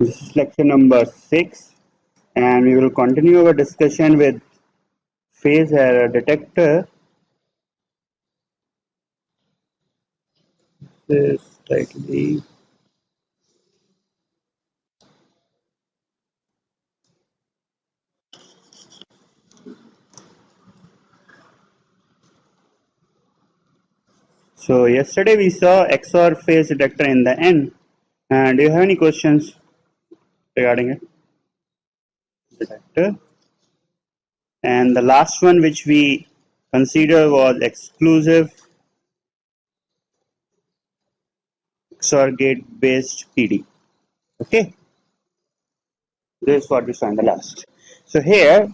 This is lecture number 6, and we will continue our discussion with phase error detector. This title is so yesterday we saw XOR phase detector in the end. And do you have any questions regarding it? Detector. And the last one which we consider was exclusive XOR gate based PD. Okay, this is what we saw in the last. So here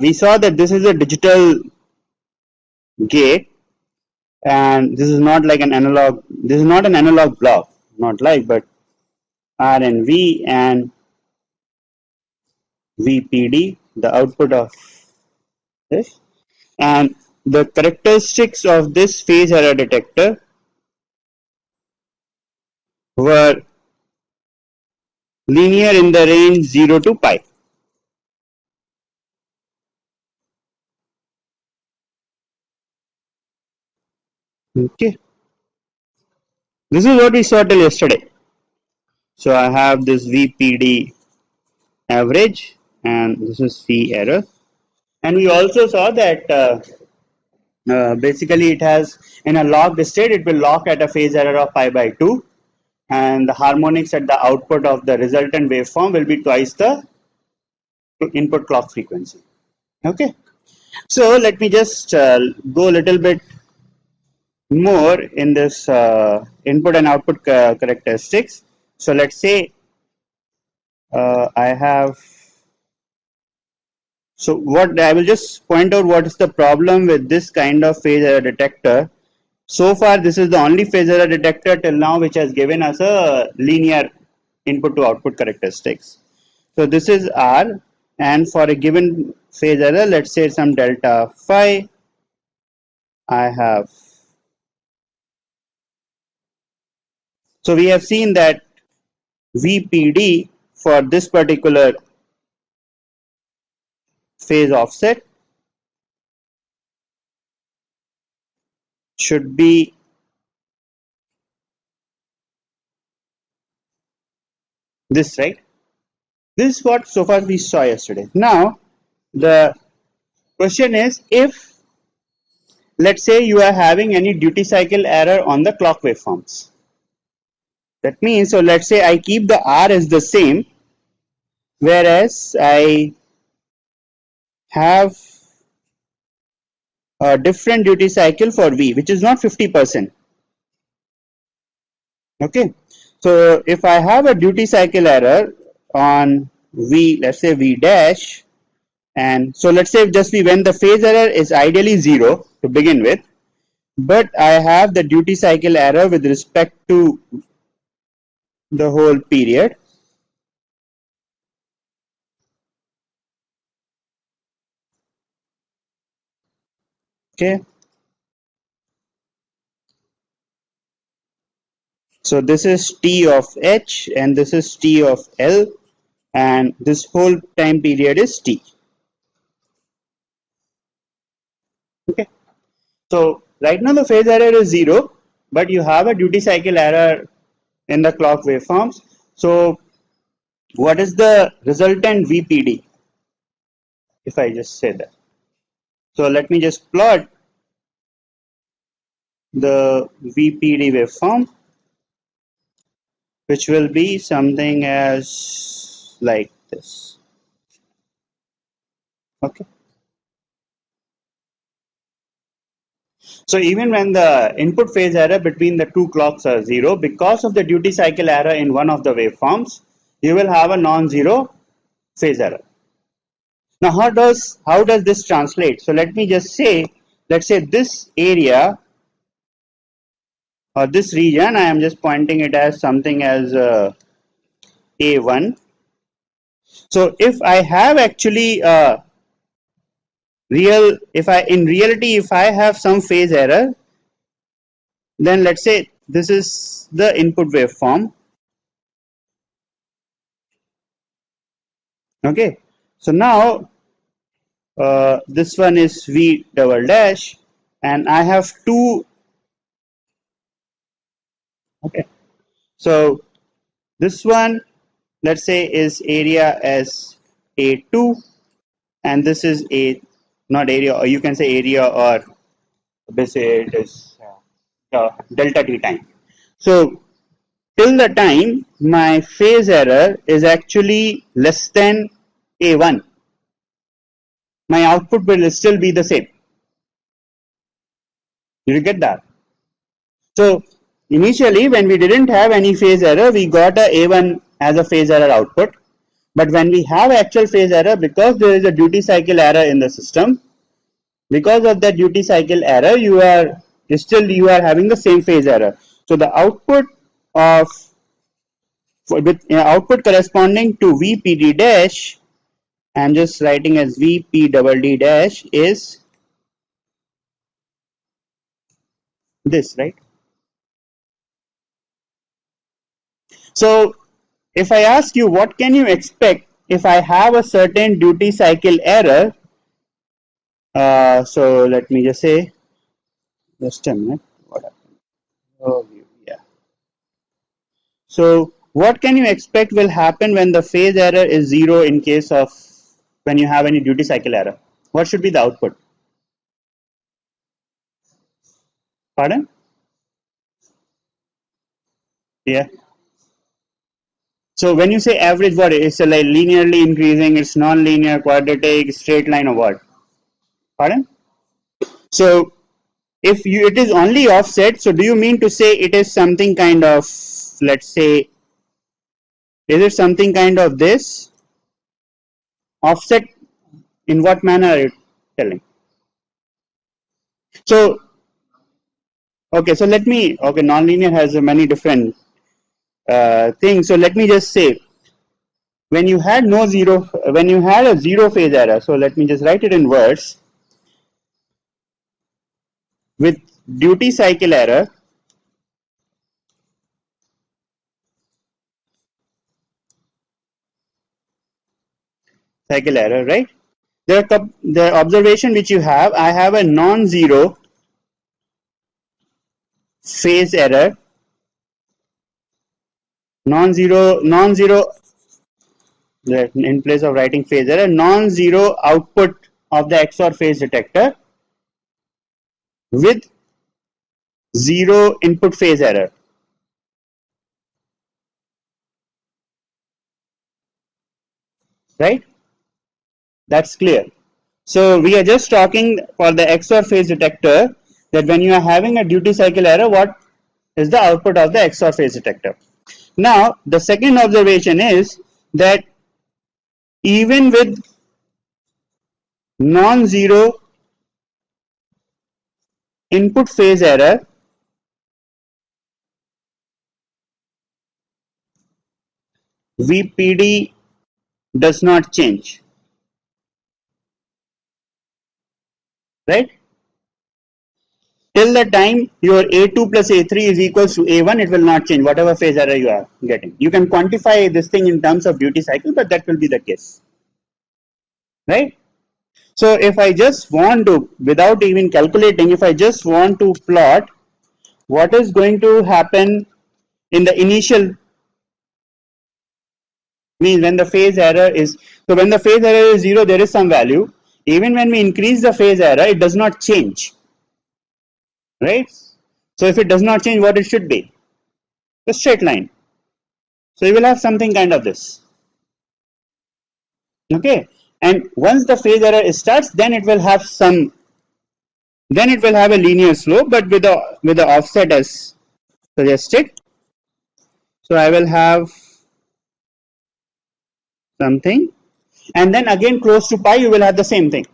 we saw that this is a digital gate, and this is not like an analog. This is not an analog block, not like, but R and V and VPD, the output of this, and the characteristics of this phase error detector were linear in the range 0 to pi. Okay, this is what we saw till yesterday. So I have this VPD average, and this is C error, and we also saw that basically it has, in a locked state, it will lock at a phase error of pi by 2, and the harmonics at the output of the resultant waveform will be twice the input clock frequency. Okay, so let me just go a little bit more in this input and output characteristics. So let's say I have, so what I will just point out what is the problem with this kind of phase error detector. So far this is the only phase error detector till now which has given us a linear input to output characteristics. So this is R, and for a given phase error, let's say some delta phi, I have. So we have seen that VPD for this particular phase offset should be this, right? This is what so far we saw yesterday. Now the question is, if let's say you are having any duty cycle error on the clock waveforms, that means, so let's say I keep the R as the same, whereas I have a different duty cycle for V, which is not 50%. Okay, so if I have a duty cycle error on V, let's say V dash, and so let's say just when the phase error is ideally 0 to begin with, but I have the duty cycle error with respect to the whole period. Okay, so this is T of H and this is T of L, and this whole time period is T. Okay, so right now the phase error is 0, but you have a duty cycle error in the clock waveforms. So what is the resultant VPD if I just say that? So let me just plot the VPD waveform, which will be something as like this. Okay, so even when the input phase error between the two clocks are 0, because of the duty cycle error in one of the waveforms, you will have a non-zero phase error. Now how does this translate? So let me just say, let's say this area or this region, I am just pointing it as something as A1. So if I have actually in reality, if I have some phase error, then let's say this is the input waveform, Okay, so now this one is V double dash, and I have two. Okay, so this one, let's say, is area as A2, and this is a not area, or you can say area, or basically it is delta t time. So till the time my phase error is actually less than A1, my output will still be the same. Did you get that? So initially, when we didn't have any phase error, we got a A1 as a phase error output. But when we have actual phase error, because there is a duty cycle error in the system, because of that duty cycle error, you are having the same phase error. So the output of with output corresponding to VPD dash, I'm just writing as VP double D dash, is this, right? So if I ask you what can you expect if I have a certain duty cycle error, so let me just say, just a minute, what happened? Oh, yeah. So what can you expect will happen when the phase error is zero in case of when you have any duty cycle error? What should be the output? Pardon? Yeah. So when you say average, what is it, like linearly increasing? It's non-linear, quadratic, straight line, or what? Pardon? So if it is only offset, so do you mean to say it is something kind of, let's say, is it something kind of this offset? In what manner are you telling? So okay, so let me, okay, nonlinear has many different things. So let me just say, when you had no zero, when you had a zero phase error, so let me just write it in words. With duty cycle error, right? The observation which you have, I have a non-zero phase error, non-zero, in place of writing phase error, non-zero output of the XOR phase detector with zero input phase error, right? That's clear. So we are just talking for the XOR phase detector that when you are having a duty cycle error, what is the output of the XOR phase detector? Now, the second observation is that even with non-zero input phase error, VPD does not change, right? Till the time your A2 plus A3 is equals to A1, it will not change, whatever phase error you are getting. You can quantify this thing in terms of duty cycle, but that will be the case, right? So if I just want to, without even calculating, if I just want to plot what is going to happen in the initial, means when the phase error is, so when the phase error is zero, there is some value. Even when we increase the phase error, it does not change, right? So if it does not change, what it should be? A straight line. So you will have something kind of this. Okay. And once the phase error starts, then it will have some, then it will have a linear slope, but with the offset as suggested. So I will have something, and then again close to pi you will have the same thing.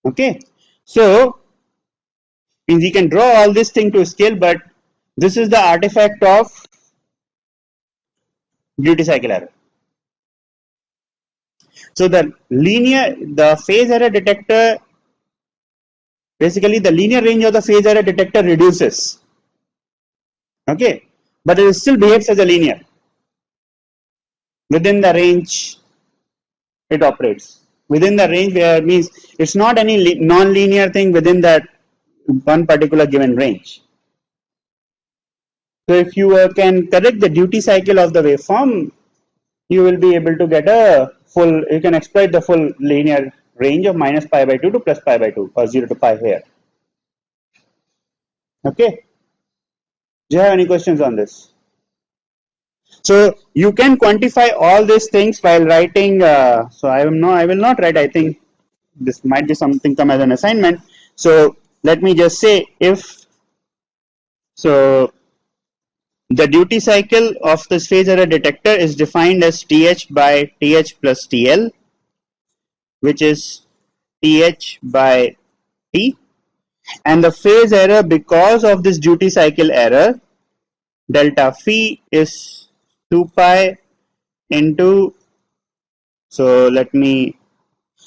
Okay. So means we can draw all this thing to scale, but this is the artifact of duty cycle error. So the phase error detector, basically the linear range of the phase error detector reduces. Okay, but it still behaves as a linear. within the range it operates. Within the range where means it's not any non-linear thing within that one particular given range. So if you can correct the duty cycle of the waveform, you will be able to get a full, you can exploit the full linear range of minus pi by 2 to plus pi by 2 or 0 to pi here. Okay. Do you have any questions on this? So you can quantify all these things while writing. So I will not write. I think this might be something come as an assignment. So let me just say if so the duty cycle of this phase error detector is defined as Th by Th plus Tl, which is Th by T, and the phase error because of this duty cycle error delta phi is 2 pi into, so let me,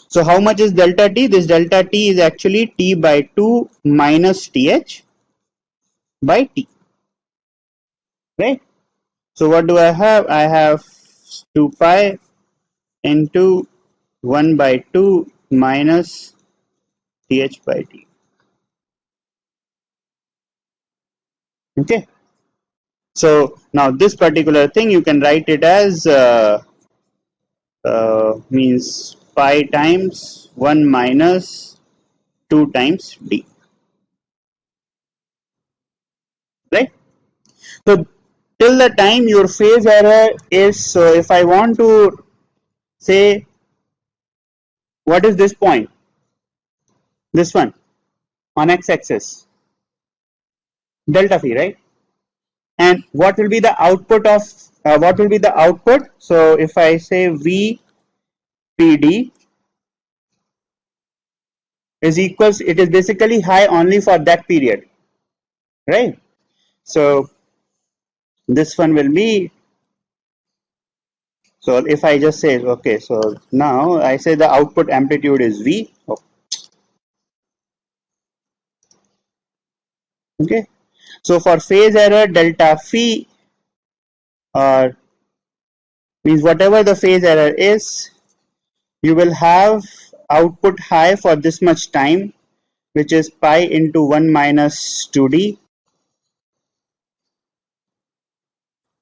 so how much is delta t? This delta t is actually t by 2 minus Th by T, right? So what do I have? I have 2 pi into 1 by 2 minus Th by T. Okay. So now this particular thing you can write it as means pi times 1 minus 2 times D, right? So till the time your phase error is, so if I want to say what is this point, this one on x-axis, delta phi, right? And what will be the output of what will be the output? So if I say V PD is equals, it is basically high only for that period, right? So this one will be, so if I just say okay, so now I say the output amplitude is V. Okay, so for phase error delta phi, or means whatever the phase error is, you will have output high for this much time, which is pi into 1 minus 2d.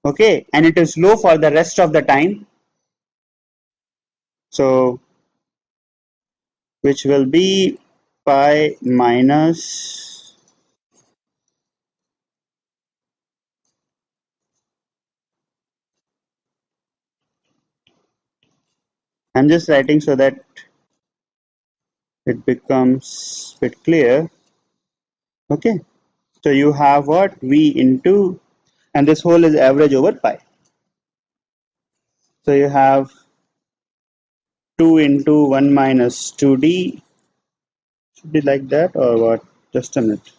Okay, and it is low for the rest of the time, so which will be pi minus, I'm just writing so that it becomes a bit clear. Okay, so you have what, V into, and this whole is average over pi, so you have 2 into 1 minus 2d, should be like that or what, just a minute.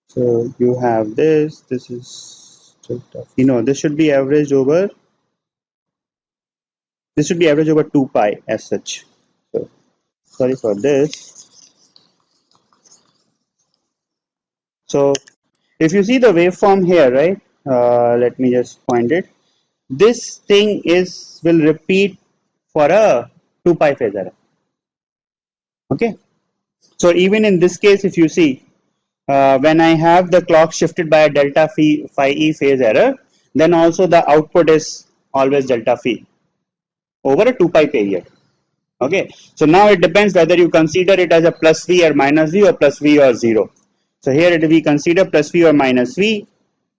So you have this is, you know, this should be averaged over, this should be average over 2 pi as such. So sorry for this. So if you see the waveform here, right, let me just point it, this thing is will repeat for a 2 pi phase error. Okay, so even in this case, if you see, when I have the clock shifted by a delta phi e phase error, then also the output is always delta phi over a 2 pi period. Okay, so now it depends whether you consider it as a plus v or minus v or plus v or 0. So here we consider plus v or minus v.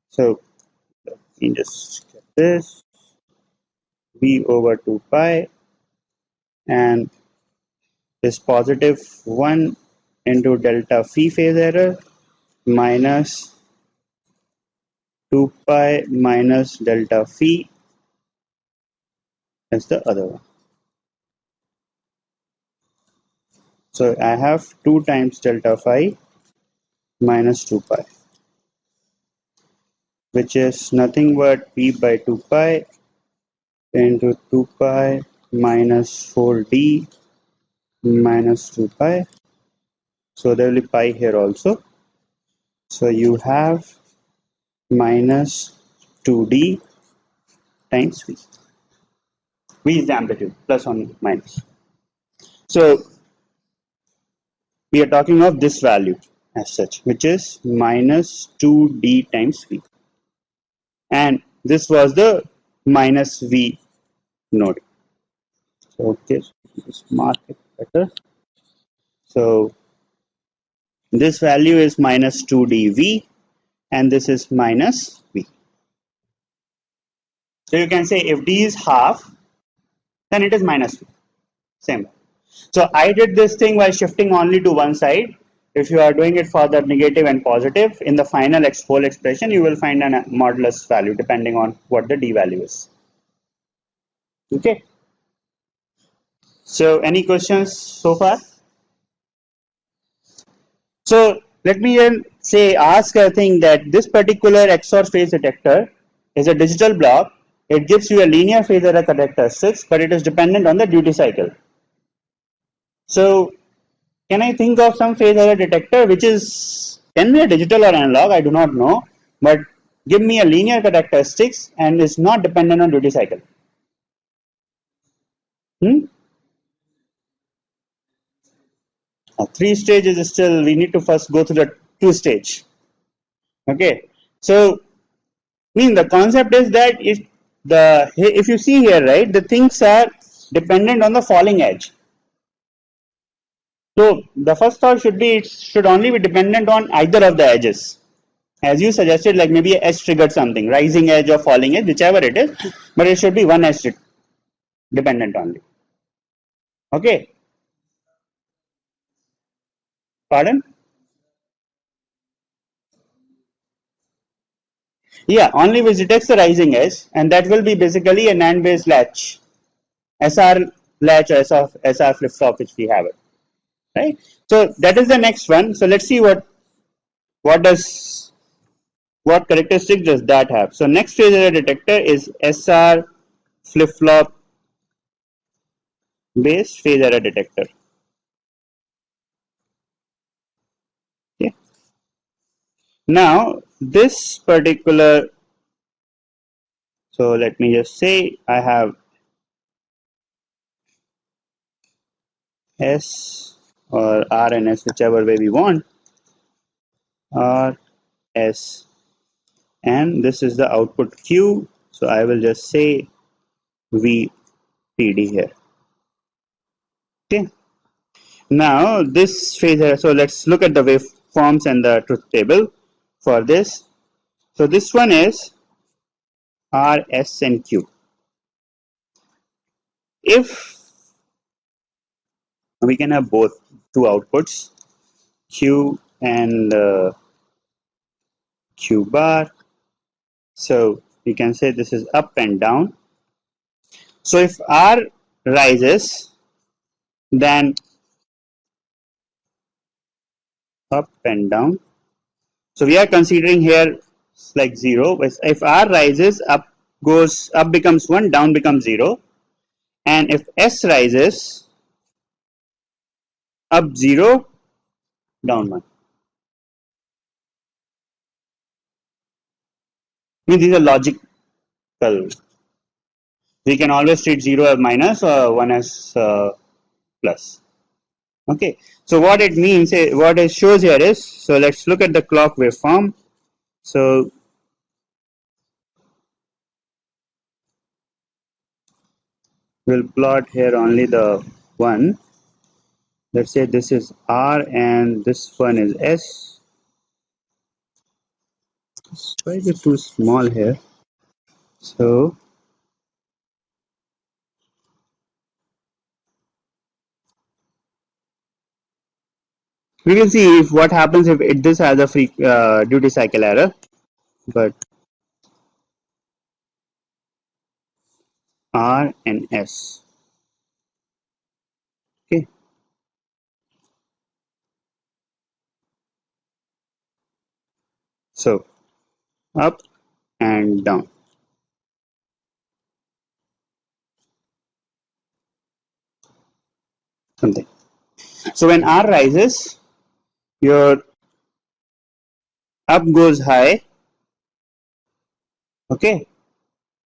So let me just get this, v over 2 pi, and this positive 1 into delta phi phase error minus 2 pi minus delta phi as the other one. So I have 2 times delta phi minus 2 pi, which is nothing but v by 2 pi into 2 pi minus 4d minus 2 pi. So there will be pi here also. So you have minus 2d times v. V is the amplitude, plus or minus. So we are talking of this value as such, which is minus 2d times V. And this was the minus V node. So, okay, so just mark it better. So this value is minus 2dV and this is minus V. So you can say if D is half, then it is minus V. Same. So I did this thing by shifting only to one side. If you are doing it for the negative and positive, in the final whole expression, you will find a modulus value depending on what the D value is. Okay. So any questions so far? So let me then say ask a thing that this particular XOR phase detector is a digital block. It gives you a linear phase error characteristics, but it is dependent on the duty cycle. So can I think of some phase error detector which is can be a digital or analog? I do not know, but give me a linear characteristics and is not dependent on duty cycle. Hmm? A 3-stage is still we need to first go through the 2-stage. Okay, so the concept is that if you see here, right, the things are dependent on the falling edge. So the first thought should be it should only be dependent on either of the edges. As you suggested, like maybe a edge triggered something, rising edge or falling edge, whichever it is, but it should be one edge dependent only. Okay, pardon? Yeah, only which detects the rising edge, and that will be basically a NAND based latch, SR latch or SR flip flop which we have it, right? So that is the next one. So let's see what characteristics does that have. So next phase error detector is SR flip flop based phase error detector. Okay. Now this particular, so let me just say I have S or R and S, whichever way we want, R, S, and this is the output Q. So I will just say VPD here. Okay. Now this phase, so let's look at the waveforms and the truth table for this. So this one is R, S, and Q. If we can have both two outputs, Q and Q bar, so we can say this is up and down. So if R rises, then up and down. So we are considering here like 0. If R rises, up becomes 1, down becomes 0. And if S rises, up 0, down 1. These are logical. We can always treat 0 as minus or 1 as plus. Okay. So what it means, what it shows here is, so let's look at the clock waveform. So we'll plot here only the one. Let's say this is R and this one is S. Why is it too small here? So we will see if what happens if this has a duty cycle error. But R and S. Okay. So up and down. Something. So when R rises, your up goes high. Okay.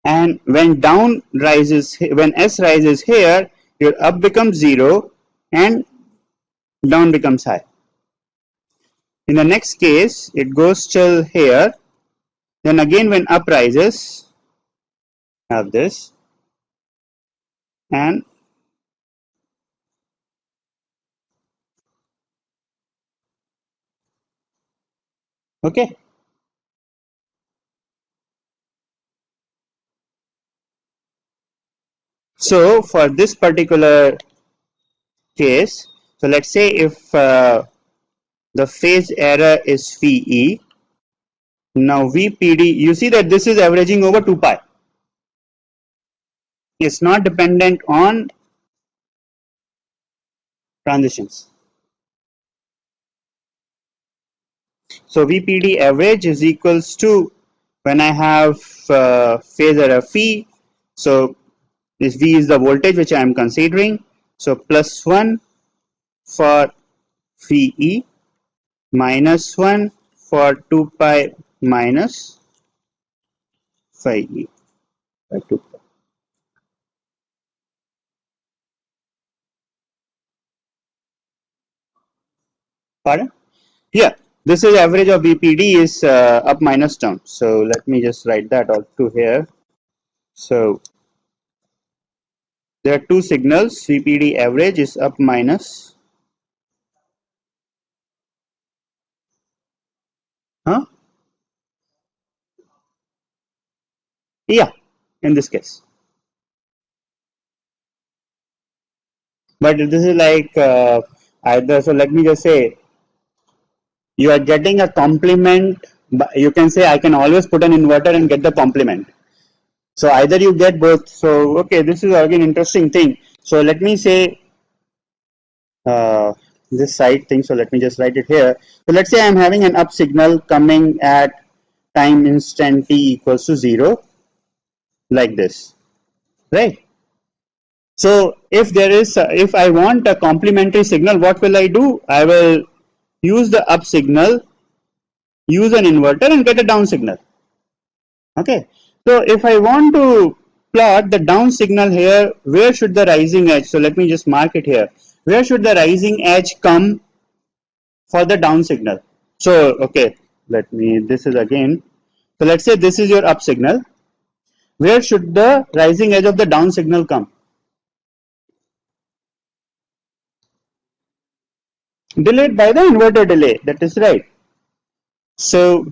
And when when S rises here, your up becomes 0 and down becomes high. In the next case, it goes till here. Then again, when up rises, have this, and okay. So for this particular case, so let's say if the phase error is phi e, now VPD, you see that this is averaging over 2 pi. It's not dependent on transitions. So VPD average is equals to, when I have phase error phi, so this V is the voltage which I am considering, so plus 1 for phi e minus 1 for 2 pi minus phi e by 2 pi. Pardon? Yeah, this is average of VPD is up minus down. So let me just write that out to here. So there are two signals. VPD average is up minus. Huh? Yeah, in this case. But this is like either. So let me just say you are getting a complement. You can say I can always put an inverter and get the complement. So either you get both. So okay, this is again interesting thing. So let me say uh, this side thing. So let me just write it here. So let's say I'm having an up signal coming at time instant t equals to 0, like this, right? So if I want a complementary signal, what will I do? I will use the up signal, use an inverter and get a down signal. Okay. So if I want to plot the down signal here, where should the rising edge? So let me just mark it here. Where should the rising edge come for the down signal? So okay, this is again. So let's say this is your up signal. Where should the rising edge of the down signal come? Delayed by the inverter delay. That is right. So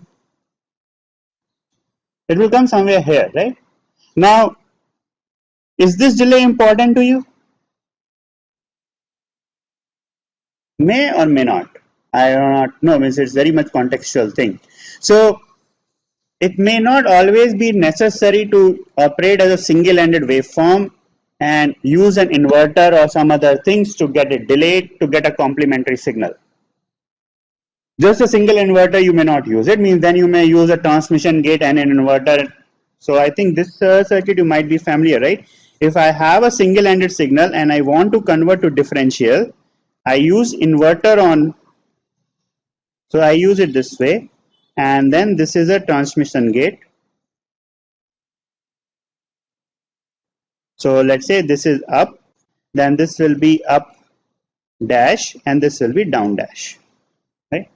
it will come somewhere here, right? Now, is this delay important to you? May or may not. I do not know. Means it's very much contextual thing. So it may not always be necessary to operate as a single-ended waveform and use an inverter or some other things to get it delayed to get a complementary signal. Just a single inverter you may not use it, means then you may use a transmission gate and an inverter. So I think this circuit you might be familiar, right? If I have a single-ended signal and I want to convert to differential, I use inverter on, so I use it this way, and then this is a transmission gate. So let's say this is up, then this will be up dash and this will be down dash, right?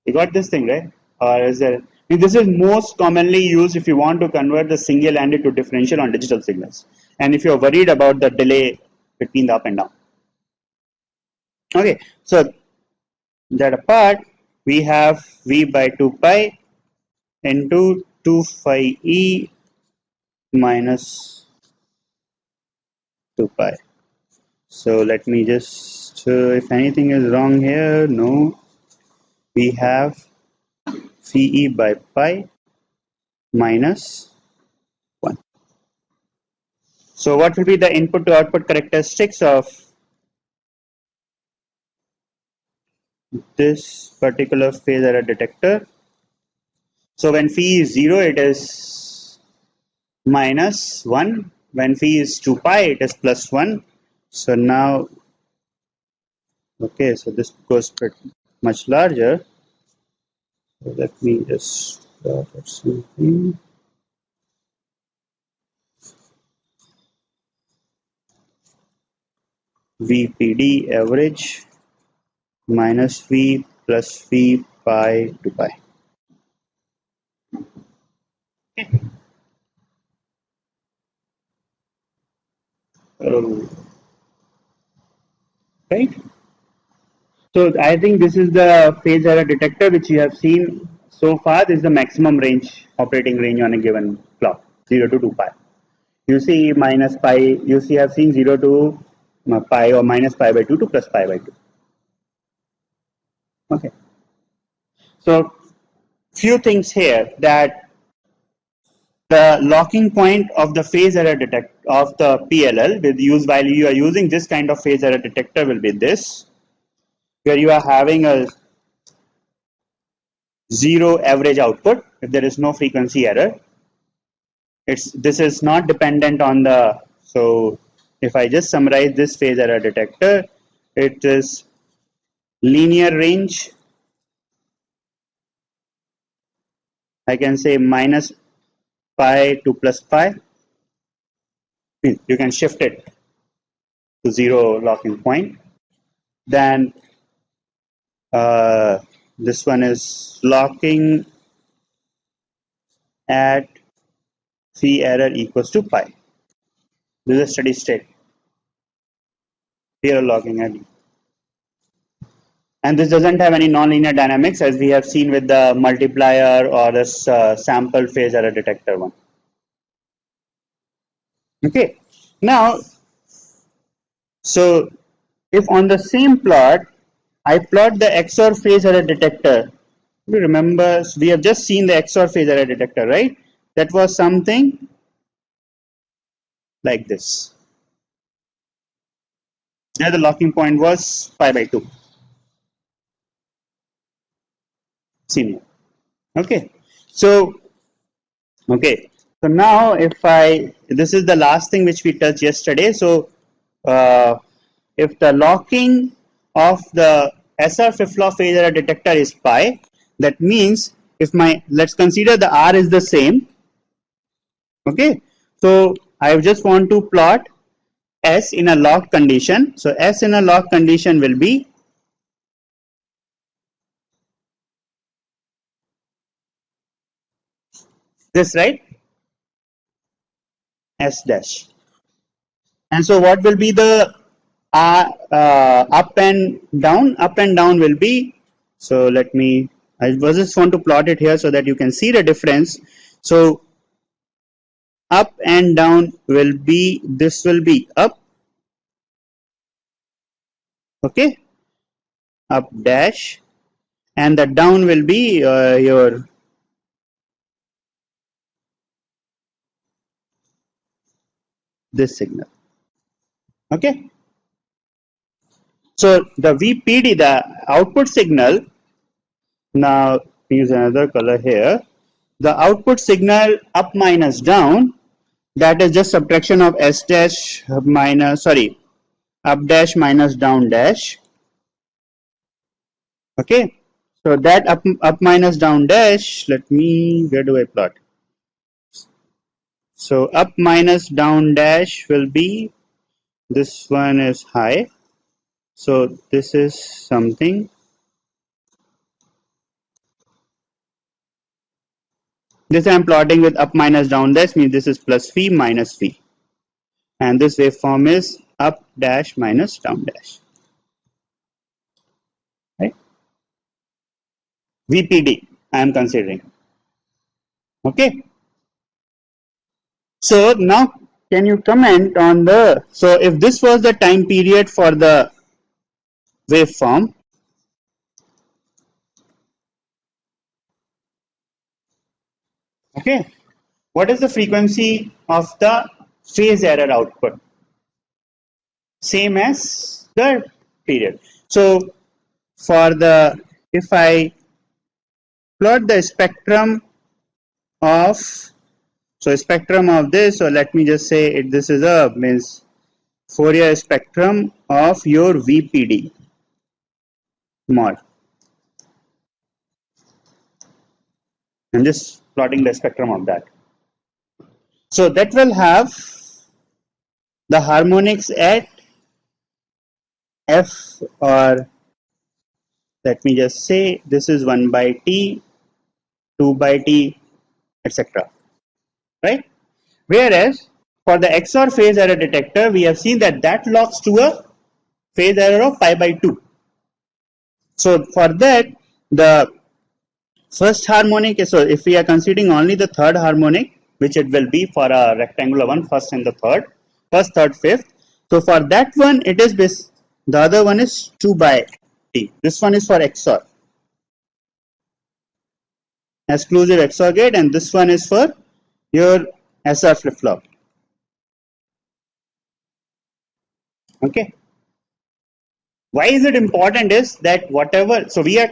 You got this thing, right? Or is there? This is most commonly used if you want to convert the single-ended to differential on digital signals, and if you're worried about the delay between the up and down. Okay, so that apart, we have V by 2 pi into 2 phi e minus 2 pi. So let me just, if anything is wrong here, no, we have phi e by pi minus 1. So what will be the input to output characteristics of this particular phase error detector? So when phi is 0, it is minus 1. When phi is 2 pi, it is plus 1. So now, okay, so this goes pretty much larger. So let me just let's see. VPD average minus V plus V pi to pi. Oh, right. So I think this is the phase error detector which you have seen so far. This is the maximum range, operating range on a given clock, 0 to 2 pi. You see minus pi, you see I've seen 0 to pi or minus pi by 2 to plus pi by 2. Okay. So few things here that the locking point of the phase error detect of the PLL with use while you are using this kind of phase error detector will be this, where you are having a zero average output if there is no frequency error. This is not dependent on the, so if I just summarize this phase error detector, it is linear range. I can say minus pi to plus pi. You can shift it to zero locking point. Then this one is locking at phi error equals to pi. This is a steady state. Here locking at, and this doesn't have any nonlinear dynamics as we have seen with the multiplier or this sample phase error detector one. Okay. Now, so if on the same plot I plot the XOR phase error detector, you remember we have just seen the XOR phase error detector, right? That was something like this. There the locking point was pi by 2. Senior. Okay. So okay. So now if I, this is the last thing which we touched yesterday. So if the locking of the SR flip-flop phase error detector is pi, that means if my, let's consider the R is the same. Okay. So I just want to plot S in a locked condition. So S in a locked condition will be this, right? S dash. And so what will be the up and down? Up and down will be, so let me, I just want to plot it here so that you can see the difference. So up and down will be, this will be up, okay, up dash, and the down will be your this signal, okay. So the VPD, the output signal, now use another color here. The output signal up minus down, that is just subtraction of S dash minus, sorry, up dash minus down dash. Okay. So that up minus down dash, let me, where do I plot? So up minus down dash will be, this one is high. So this is something. This I am plotting with up minus down dash, means this is plus phi minus phi. And this waveform is up dash minus down dash. Right? VPD I am considering. Okay. So now can you comment on the, so if this was the time period for the waveform, okay, what is the frequency of the phase error output? Same as the period. So for the, if I plot the spectrum of, so spectrum of this, so let me just say it, this is a means Fourier spectrum of your VPD mod. I'm just plotting the spectrum of that. So that will have the harmonics at f, or let me just say this is 1 by t, 2 by t, etc. Right? Whereas for the XOR phase error detector, we have seen that that locks to a phase error of pi by 2. So for that, the first harmonic is, so if we are considering only the third harmonic, which it will be for a rectangular one, first and the third, first, third, fifth. So for that one, it is this, the other one is 2 by t. This one is for XOR, exclusive XOR gate, and this one is for your SR flip flop. Okay. Why is it important is that whatever, so we are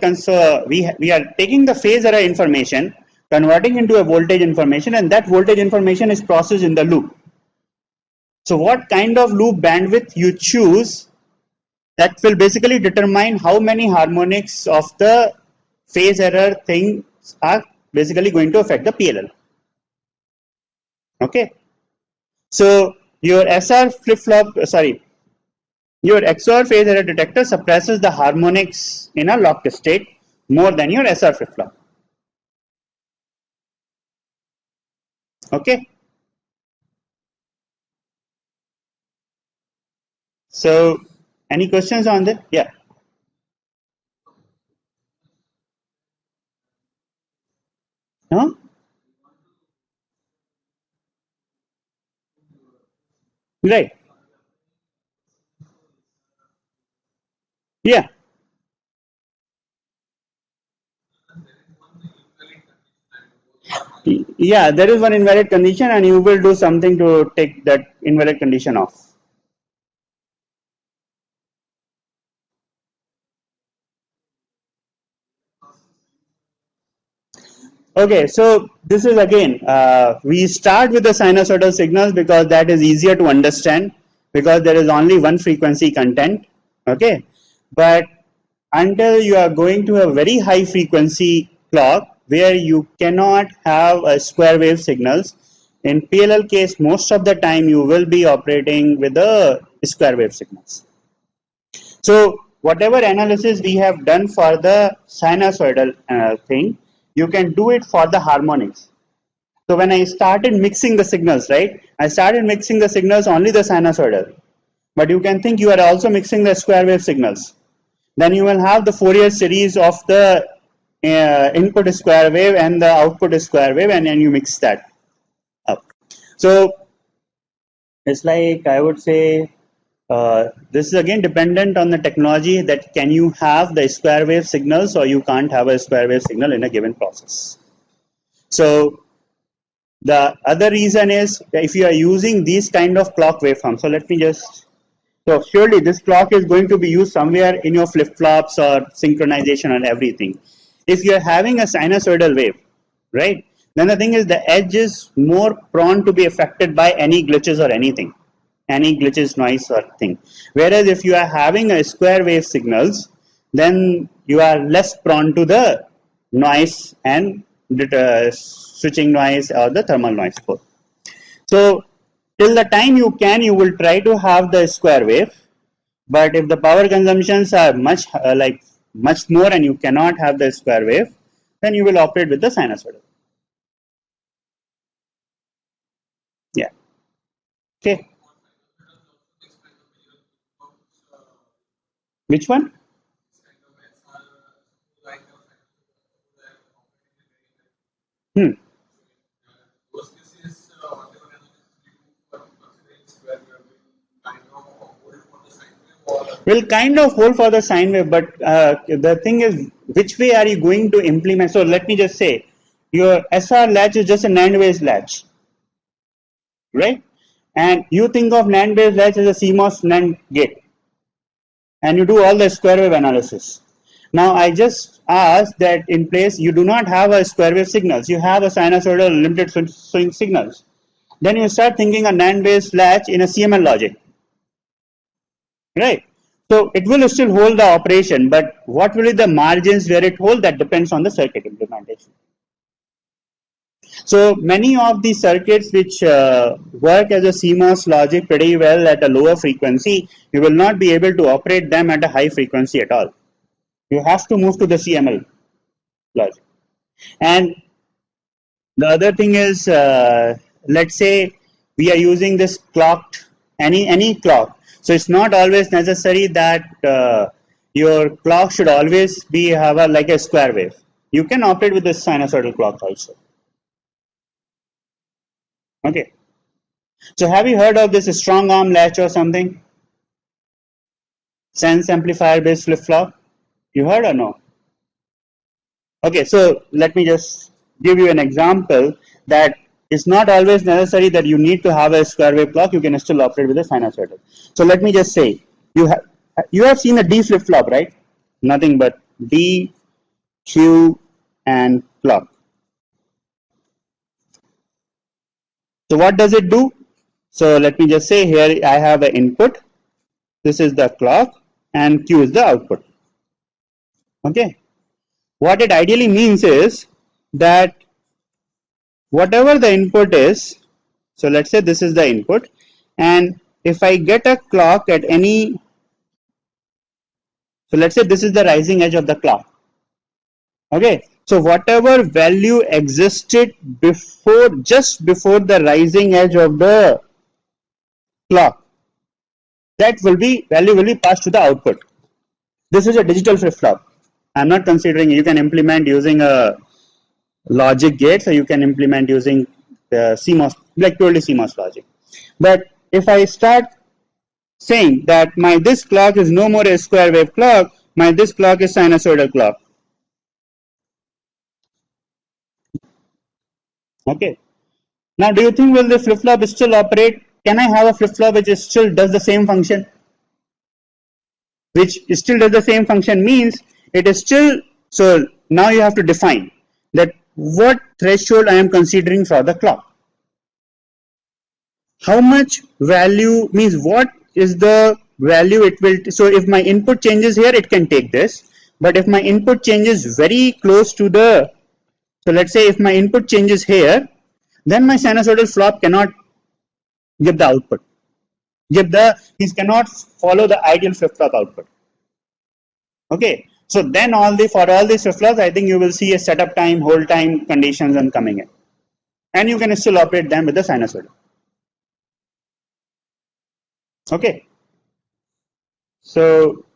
we are taking the phase error information, converting into a voltage information, and that voltage information is processed in the loop. So what kind of loop bandwidth you choose, that will basically determine how many harmonics of the phase error things are basically going to affect the PLL. Okay. So your SR flip flop, sorry, your XOR phase error detector suppresses the harmonics in a locked state more than your SR flip flop. Okay. So any questions on that? Yeah. No? Right. Yeah. Yeah, there is one invalid condition and you will do something to take that invalid condition off. Okay, so this is again, we start with the sinusoidal signals because that is easier to understand because there is only one frequency content. Okay, but until you are going to a very high frequency clock where you cannot have a square wave signals, in PLL case, most of the time you will be operating with the square wave signals. So whatever analysis we have done for the sinusoidal thing, you can do it for the harmonics. So when I started mixing the signals, right, I started mixing the signals only the sinusoidal. But you can think you are also mixing the square wave signals. Then you will have the Fourier series of the input square wave and the output square wave, and then you mix that up. So it's like, I would say, this is again dependent on the technology, that can you have the square wave signals or you can't have a square wave signal in a given process. So the other reason is if you are using these kind of clock waveforms. So let me just, so surely this clock is going to be used somewhere in your flip flops or synchronization and everything. If you are having a sinusoidal wave, right, then the thing is the edge is more prone to be affected by any glitches or anything, any glitches, noise or thing. Whereas if you are having a square wave signals, then you are less prone to the noise and switching noise or the thermal noise both. So till the time you can, you will try to have the square wave, but if the power consumptions are much much more and you cannot have the square wave, then you will operate with the sinusoidal. Yeah. Okay. Which one? Hmm. Will kind of hold for the sine wave, but the thing is, which way are you going to implement? So let me just say, your SR latch is just a NAND based latch, right? And you think of NAND based latch as a CMOS NAND gate, and you do all the square wave analysis. Now I just asked that in place you do not have a square wave signals, you have a sinusoidal limited swing signals. Then you start thinking a NAND based latch in a CML logic, right? So it will still hold the operation, but what will be the margins where it hold, that depends on the circuit implementation. So many of the circuits which work as a CMOS logic pretty well at a lower frequency, you will not be able to operate them at a high frequency at all. You have to move to the CML logic. And the other thing is, let's say we are using this clocked any clock. So it's not always necessary that your clock should always be have a like a square wave. You can operate with this sinusoidal clock also. Okay. So have you heard of this strong arm latch or something? Sense amplifier based flip flop? You heard or no? Okay, so let me just give you an example that it's not always necessary that you need to have a square wave clock. You can still operate with a sinusoidal. So let me just say you have seen a D flip flop, right? Nothing but D, Q, and clock. So what does it do? So let me just say here I have an input. This is the clock, and Q is the output. Okay. What it ideally means is that whatever the input is, so let's say this is the input, and if I get a clock at any, so let's say this is the rising edge of the clock. Okay, so whatever value existed before, just before the rising edge of the clock, that value will be passed to the output. This is a digital flip flop. I'm not considering you can implement using a logic gate, so you can implement using the CMOS, like purely CMOS logic. But if I start saying that my this clock is no more a square wave clock, my this clock is sinusoidal clock. Okay. Now, do you think will the flip flop still operate? Can I have a flip flop which still does the same function? Which still does the same function means it is still, so now you have to define that what threshold I am considering for the clock. How much value means what is the value it will, so if my input changes here, it can take this, but if my input changes very close to the, so let's say if my input changes here, then my sinusoidal flop cannot give the output, he cannot follow the ideal flip flop output. Okay, so then for all these flip flops, I think you will see a setup time, hold time conditions and coming in, and you can still operate them with the sinusoidal. Okay, so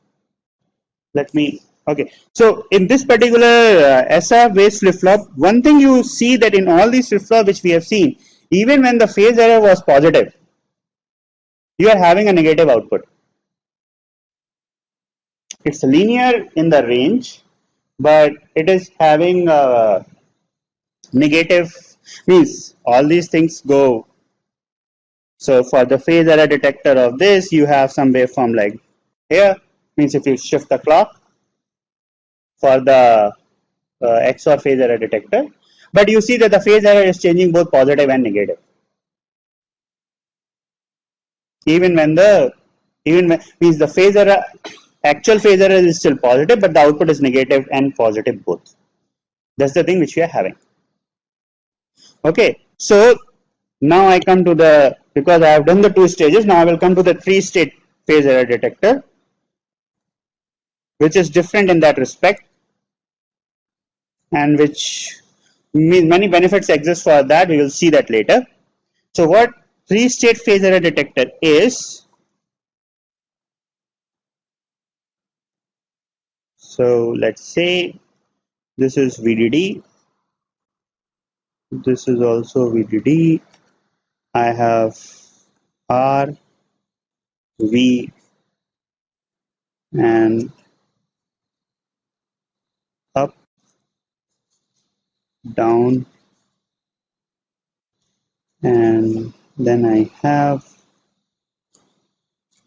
let me, okay, so in this particular SR based flip flop, one thing you see that in all these flip flops which we have seen, even when the phase error was positive, you are having a negative output. It's linear in the range, but it is having a negative, means all these things go. So for the phase error detector of this, you have some waveform like here, means if you shift the clock for the XOR phase error detector, but you see that the phase error is changing both positive and negative. Even when means the phase error, actual phase error is still positive, but the output is negative and positive both. That's the thing which we are having. Okay, so now I come to the, because I have done the 2 stages, now I will come to the 3-state phase error detector, which is different in that respect, and which means many benefits exist for that. We will see that later. So what 3-state phase error detector is, so let's say this is VDD, this is also VDD, I have R, V, and up, down, and then I have,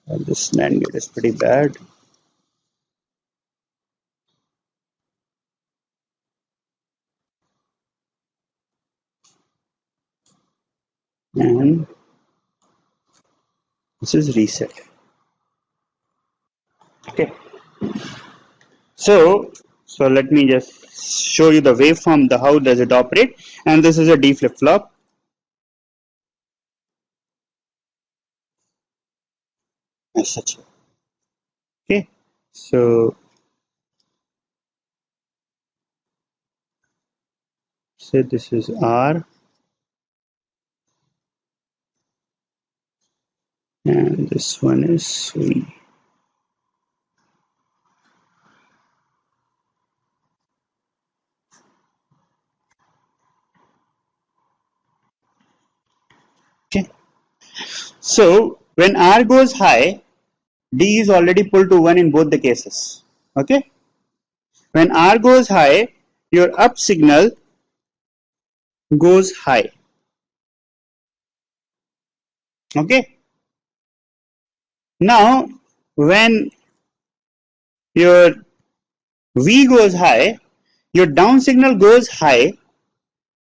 this NAND gate is pretty bad. And this is reset. Okay. So So let me just show you the waveform, the how does it operate, and this is a D flip flop. As such. Okay, so say this is R and this one is V. Okay, so when R goes high, D is already pulled to 1 in both the cases. Okay, when R goes high, your up signal goes high. Okay, now when your V goes high, your down signal goes high,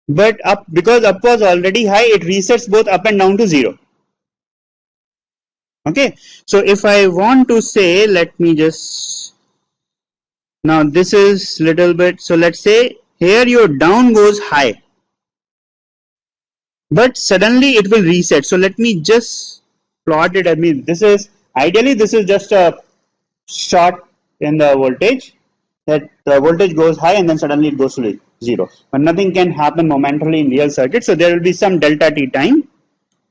but up, because up was already high, it resets both up and down to 0. Okay, so if I want to say, let me just, now this is little bit, so let's say here your down goes high, but suddenly it will reset. So let me just plot it. I mean, this is ideally this is just a shot in the voltage, that the voltage goes high and then suddenly it goes to 0. But nothing can happen momentarily in real circuit. So there will be some delta t time,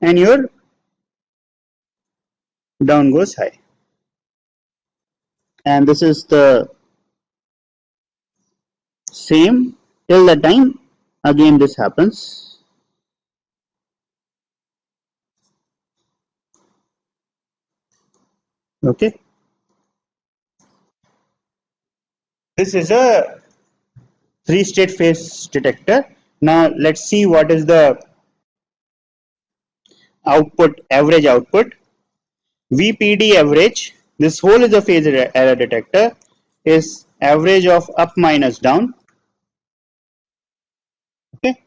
and your down goes high. And this is the same till the time again this happens. Okay, this is a 3-state phase detector. Now let's see what is the output, average output. VPD average, this whole is a phase error detector, is average of up minus down. Okay,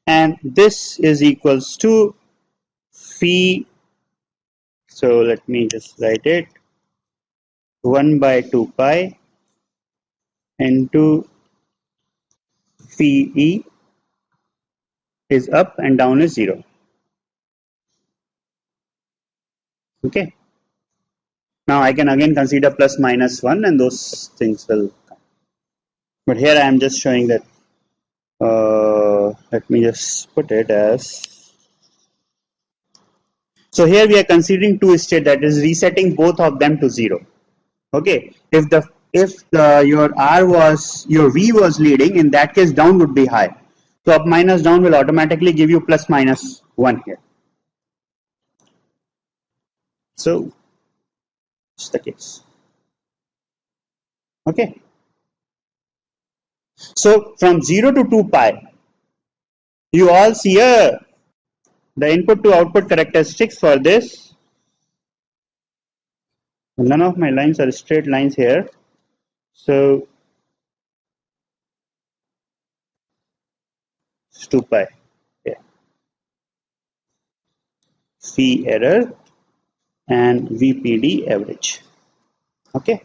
and this is equals to phi, so let me just write it, 1 by 2 pi into phi e is up and down is 0. Okay, now I can again consider plus minus 1 and those things will come. But here I am just showing that, let me just put it as, so here we are considering two state, that is resetting both of them to 0. Okay, if your R was, your V was leading, in that case down would be high. So up minus down will automatically give you plus minus 1 here. So it's the case. Okay. So from 0 to 2 pi, you all see the input to output characteristics for this. None of my lines are straight lines here. So it's 2 pi. Yeah. Phi error and VPD average. Okay.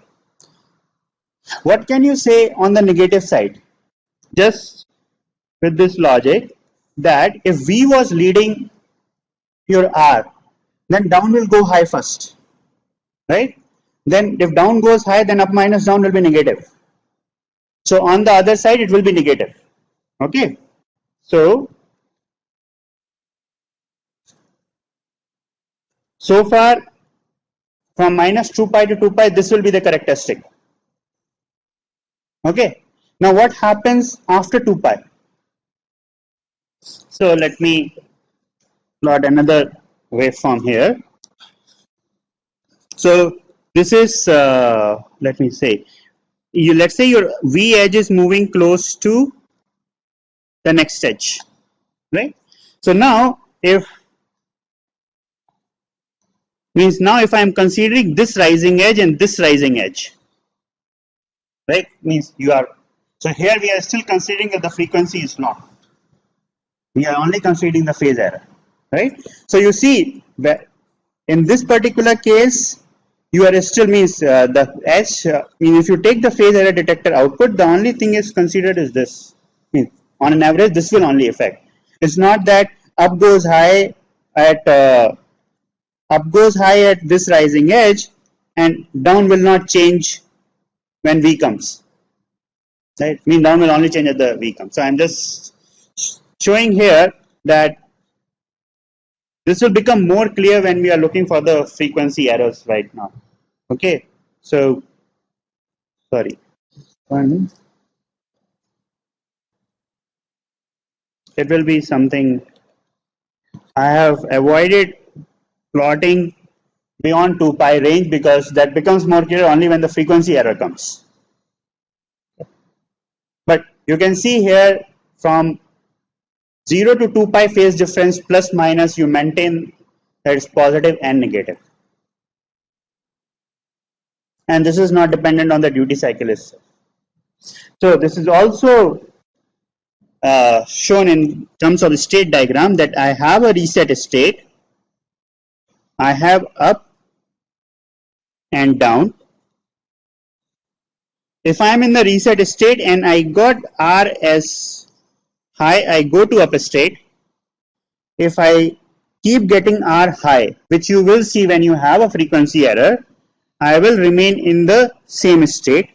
What can you say on the negative side? Just with this logic, that if V was leading your R, then down will go high first, right? Then if down goes high, then up minus down will be negative. So on the other side, it will be negative. Okay. So far from minus 2 pi to 2 pi, this will be the characteristic. Okay. Now what happens after 2 pi? So let me plot another waveform here. So this is, let me say, let's say your V edge is moving close to the next edge, right? So now if I am considering this rising edge and this rising edge, right? Means you are, so here we are still considering that the frequency is not. We are only considering the phase error, right? So you see that in this particular case, you are still means the edge. Mean if you take the phase error detector output, the only thing is considered is this. Mean on an average, this will only affect. It's not that up goes high at this rising edge, and down will not change when V comes. Right? Mean down will only change at the V comes. So I'm just showing here that this will become more clear when we are looking for the frequency errors right now. Okay, so sorry. It will be something. I have avoided plotting beyond 2 pi range because that becomes more clear only when the frequency error comes. But you can see here from 0 to 2 pi phase difference plus minus you maintain that it's positive and negative. And this is not dependent on the duty cycle itself. So this is also shown in terms of the state diagram that I have a reset state, I have up and down. If I am in the reset state and I got R as high, I go to up state. If I keep getting R high, which you will see when you have a frequency error, I will remain in the same state.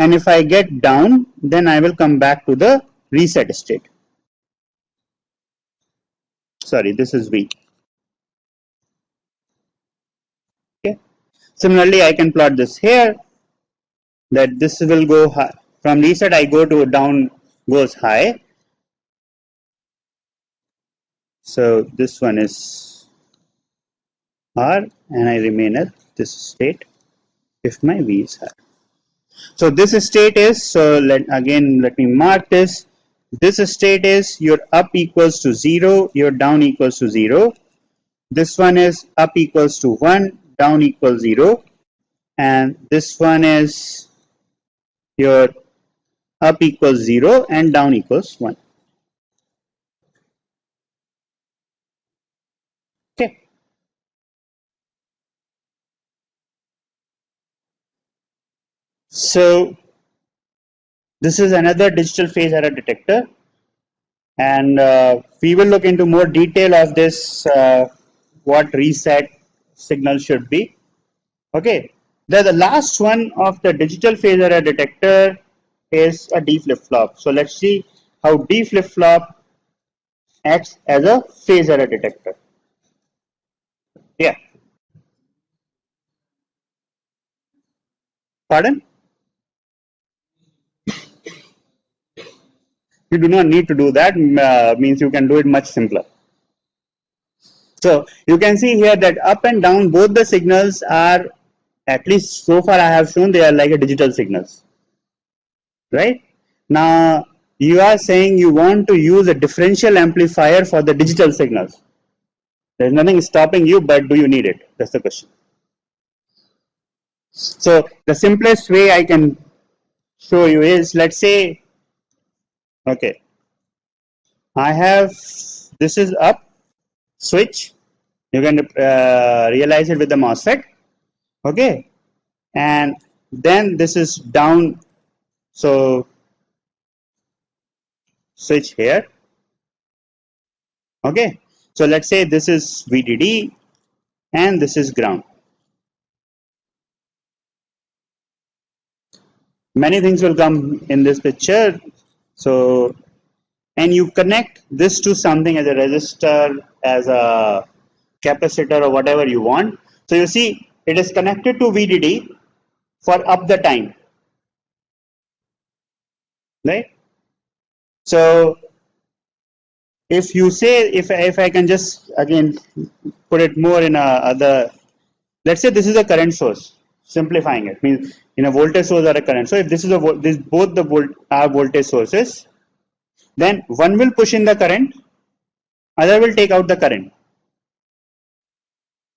And if I get down, then I will come back to the reset state. Sorry, this is V. Okay. Similarly, I can plot this here, that this will go high. From reset, I go to down goes high. So this one is R, and I remain at this state if my V is high. So this state is, so let me mark this. This state is your up equals to 0, your down equals to 0. This one is up equals to 1, down equals 0. And this one is your up equals 0 and down equals 1. Okay. So this is another digital phase error detector, and we will look into more detail of this, what reset signal should be. Okay, the last one of the digital phase error detector is a D flip-flop. So let's see how D flip-flop acts as a phase error detector. Yeah. Pardon? You do not need to do that, means you can do it much simpler. So you can see here that up and down, both the signals are, at least so far I have shown, they are like a digital signals. Right? Now you are saying you want to use a differential amplifier for the digital signals. There's nothing stopping you, but do you need it? That's the question. So the simplest way I can show you is, let's say, okay, I have, this is up switch. You can realize it with the MOSFET. Okay, and then this is down, so switch here. Okay, so let's say this is VDD and this is ground. Many things will come in this picture. So, and you connect this to something as a resistor, as a capacitor, or whatever you want. So you see it is connected to VDD for up the time, right? So if you say, if I can just again put it more in a other, let's say this is a current source, simplifying it, means in a voltage source or a current. So if this is a both the are voltage sources, then one will push in the current, other will take out the current.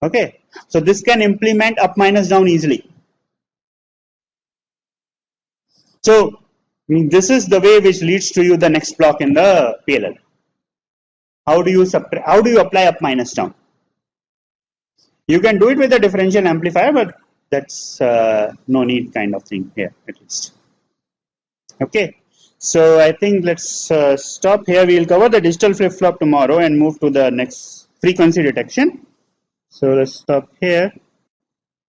Okay, so this can implement up minus down easily. So this is the way which leads to you the next block in the PLL. How do you apply up minus down? You can do it with a differential amplifier, but that's no need kind of thing here at least. Okay, so I think let's stop here. We'll cover the digital flip-flop tomorrow and move to the next frequency detection. So let's stop here.